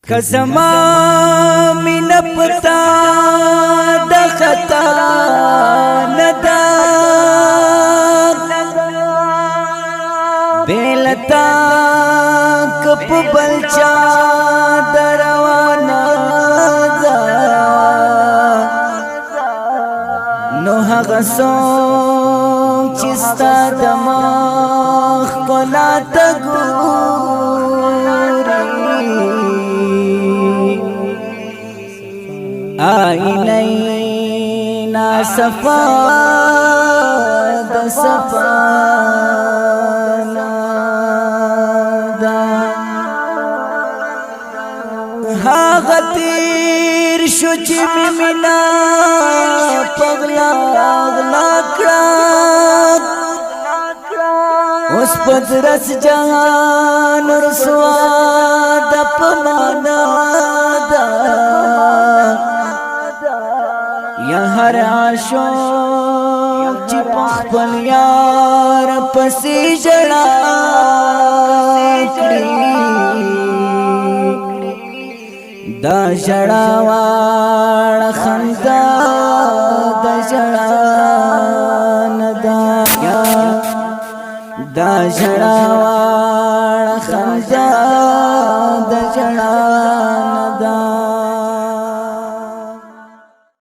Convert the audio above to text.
کزما من پتا د خطا ندا بیلتا کپ بلچا دروانا دا نو هغه سوچ چې ستا دماغ کلا ته آئینینا صفا د صفانا دا هاغه تیر شو چې مینا پغلا اغلا کړه اوس پدرس جهان رسوا د پمانا دا یا هر عاشق چې خپل یار پسې ژړا کړي دا ژړا واړه خندا د ژړا نه دا دا ژړا واړه خندا د ژړا